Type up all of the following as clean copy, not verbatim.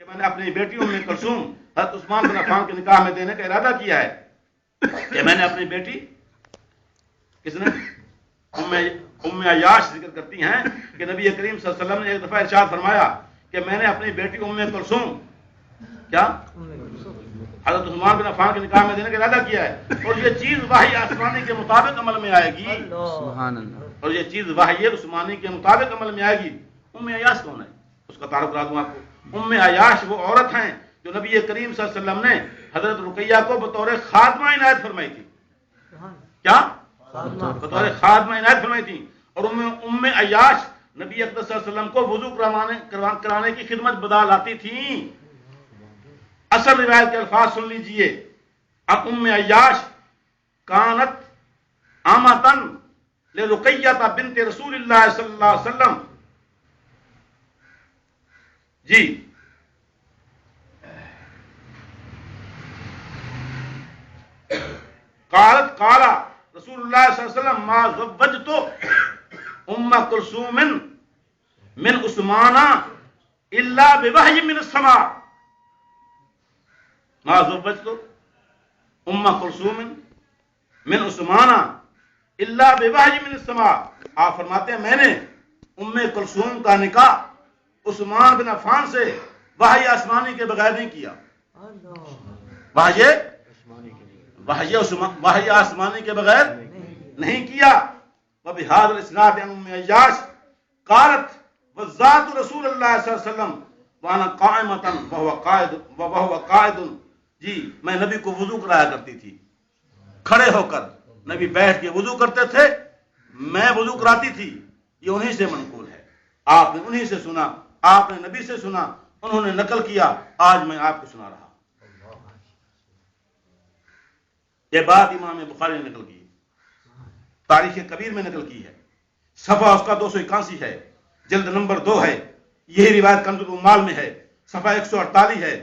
کہ میں نے اپنی بیٹی ام کلثوم حضرت عثمان بن عفان کے نکاح میں دینے کا ارادہ کیا ہے کہ میں نے اپنی بیٹی کس نے ام عیاش ذکر کرتی ہیں کہ نبی کریم صلی اللہ علیہ وسلم نے ایک دفعہ ارشاد فرمایا کہ میں نے اپنی بیٹی ام کلثوم کیا حضرت عثمان بن عفان کے نکاح میں دینے کا ارادہ کیا ہے اور یہ چیز وحی آسمانی کے مطابق عمل میں آئے گی. سبحان اللہ. اور یہ چیز وحی عثمانی کے مطابق عمل میں آئے گی. ام عیاش کون ہے؟ اس کا تعارف کرا دوں آپ کو. ام عیاش وہ عورت ہیں جو نبی کریم صلی اللہ علیہ وسلم نے حضرت رقیہ کو بطور خادمہ عنایت فرمائی تھی. کیا؟ بطور خادمہ عنایت فرمائی تھی. اور ام عیاش نبی اقدس صلی اللہ علیہ وسلم کو وضو کرانے کی خدمت بدال آتی تھیں. اصل روایت کے الفاظ سن لیجئے. ام عیاش کانت آمتن لرقیہ بنت رسول اللہ صلی اللہ علیہ وسلم. جی قالت قال رسول اللہ صلی اللہ علیہ وسلم ما زوجت ام کلثوم من عثمان الا بوحی من السماء. ما زوجت ام کلثوم من عثمان الا بوحی من السماء. آپ فرماتے ہیں میں نے ام کلثوم کا نکاح عثمان بن عفان سے وحی آسمانی کے بغیر نہیں کیا. وحی آسمانی کے بغیر نہیں کیا. وبہذا الاسناد عن ام عیاش قالت وذات رسول اللہ صلی اللہ علیہ وسلم وانا قائمۃ وهو قائد. جی میں نبی کو وضو کرایا کرتی تھی کھڑے ہو کر. نبی بیٹھ کے وضو کرتے تھے, میں وضو کراتی تھی. یہ انہی سے منقول ہے. آپ نے انہی سے سنا, آپ نے نبی سے سنا, انہوں نے نقل کیا, آج میں آپ کو سنا رہا. یہ بات امام بخاری نے نقل کی, تاریخ کبیر میں نقل کی ہے. صفحہ اس کا 281 ہے, جلد نمبر 2 ہے. یہی روایت کنز الاموال میں ہے, صفحہ 148 ہے,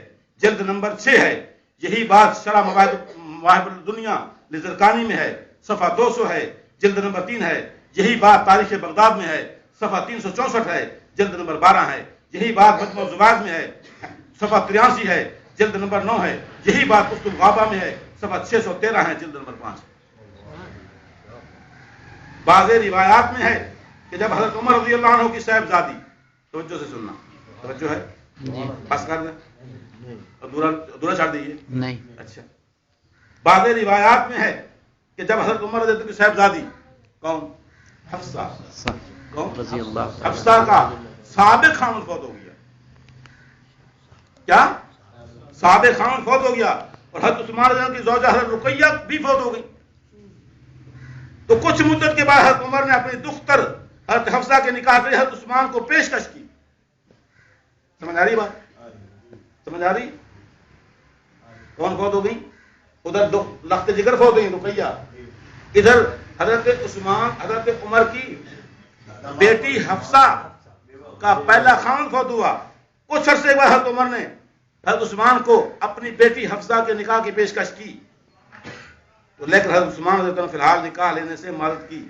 جلد نمبر 6 ہے. یہی بات شرح مواہب الدنیا لزرقانی میں ہے, صفحہ 200 ہے, جلد نمبر 3 ہے. یہی بات تاریخ بغداد میں ہے, صفحہ 364 ہے, جلد نمبر 12 ہے. یہی بات مجموع الزواج میں ہے, صفحہ 83 ہے, جلد نمبر 9 ہے. یہی بات قسط الغابہ میں ہے, صفحہ 613 ہے, جلد نمبر 5. بعض روایات میں ہے کہ جب حضرت عمر رضی اللہ عنہ کی صاحبزادی, توجہ سے سننا, توجہ ہے, بس کر دیں, ادھورا چھاڑ دیجیے. نہیں. اچھا, بعض روایات میں ہے کہ جب حضرت عمر رضی اللہ عنہ کی صاحبزادی کون, حفصہ, کون, رضی اللہ, حفصہ کا سابق خاوند فوت ہو گیا. کیا؟ سابق خاوند فوت ہو گیا. اور حضرت عثمان رضی اللہ عنہ کی زوجہ حضرت رقیہ بھی فوت ہو گئی. تو کچھ مدت کے بعد حضرت عمر نے اپنی دختر حضرت حفصہ کے نکاح کے حضرت عثمان کو پیشکش کی. سمجھ آ رہی بات؟ سمجھ آ رہی؟ کون فوت ہو گئی؟ ادھر لخت جگر فوت ہوئی رقیہ, ادھر حضرت عثمان حضرت عمر کی بیٹی حفصہ کا پہلا خاوند فوت ہوا. کچھ عرصے بعد حضرت عمر نے حضرت عثمان کو اپنی بیٹی حفصہ کے نکاح کی پیشکش کی, تو لیکن حضرت عثمان رضی اللہ عنہ فی الحال نکاح لینے سے معذرت کی.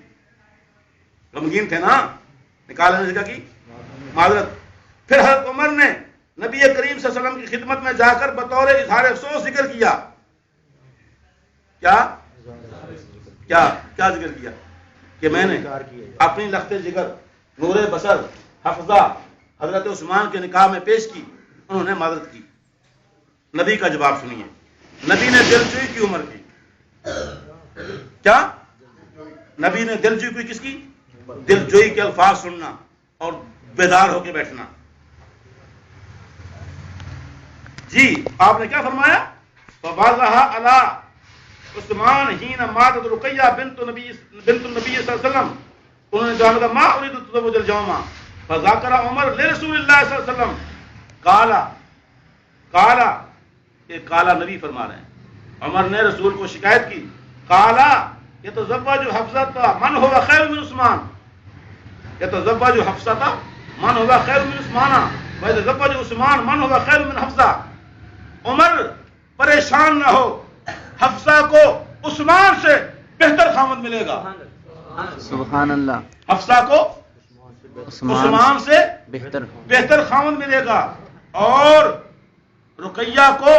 غمگین تھے نا, نکاح لینے سے کیا کی؟ معذرت. پھر حضرت عمر نے نبی کریم صلی اللہ علیہ وسلم کی خدمت میں جا کر بطور اظہار افسوس ذکر کیا. کیا ذکر کیا؟ کہ میں نے اپنی لخت جگر نور بصر حفصہ حضرت عثمان کے نکاح میں پیش کی, انہوں نے معذرت کی. نبی کا جواب سنیے. نبی نے دلجوئی کی عمر کی. کیا؟ نبی نے دلجوئی کی, کس کی؟ دلجوئی کے الفاظ سننا اور بیدار ہو کے بیٹھنا. جی آپ نے کیا فرمایا؟ فَبَعْضَهَا عَلَىٰ عثمان حین ماتت رقیہ بنت النبی صلی اللہ علیہ وسلم. انہوں نے جواب دیا ما اريد التزوج اليوم فذاکر عمر لرسول اللہ صلی اللہ علیہ وسلم. قالا یہ کالا نبی فرما رہے ہیں. عمر نے رسول کو شکایت کی. قالا يتزوج حفصہ من هو خیر من عثمان, يتزوج حفصہ من هو خیر من عثمان ويتزوج عثمان من هو خیر من حفصہ. عمر پریشان نہ ہو, حفصہ کو عثمان سے بہتر خاوند ملے گا. سبحان اللہ. حفصہ کو عثمان سے بہتر خاوند ملے گا. اور رقیہ کو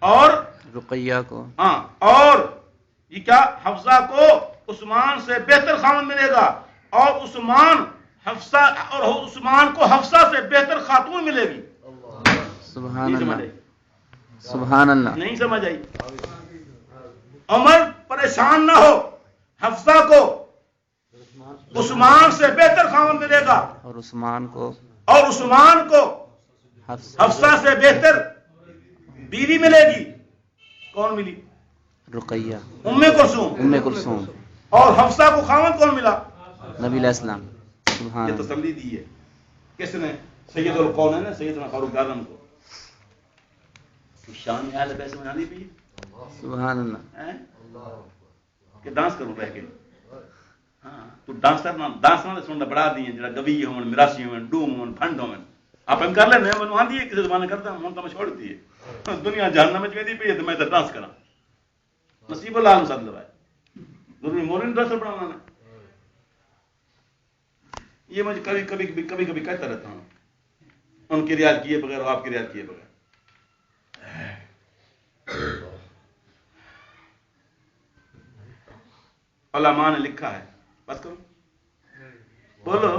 اور رقیہ کو ہاں اور یہ کیا حفصہ کو عثمان سے بہتر خاوند ملے گا اور عثمان کو حفصہ سے بہتر خاتون ملے گی. سبحان نہیں سمجھ اللہ آئی؟ سبحان اللہ نہیں سمجھ آئی؟ عمر پریشان نہ ہو، حفصہ کو عثمان سے بہتر خاوند ملے گا اور عثمان کو حفصہ سے بہتر بیوی ملے گی. کون ملی؟ رقیہ ام کلثوم. ام کلثوم. اور حفصہ کو خاوند کون ملا؟ نبی علیہ السلام. سبحان یہ اللہ. تسلی دی ہے کس نے؟ سید القون ہے نا، سیدنا فاروق اعظم کو. شان میں اہل بیت میں آنی بھی سبحان اللہ. کہ ڈانس کروں رہ کے. ہاں تو ڈانسر نہ سننا بڑھا دی جڑا گوی ہون، مراسی ہون، ڈوم ہون، پھنڈ ہون. آپ کر لیں میں آندھی ہے کسی زمانے کرتا ہوں تو میں چھوڑ دی ہے. دنیا جہنم میں ویندی پئی ہے تو میں تو ڈانس کرا. نصیب اللہ نو سد لوائے. ضروری مولوی ڈانسر بنانا ہے. یہ مجھے کبھی کہتا رہتا ہوں ان کی رعایت کیے بغیر آپ کی رعایت کیے بغیر. علماء نے لکھا ہے، بس کرو بولو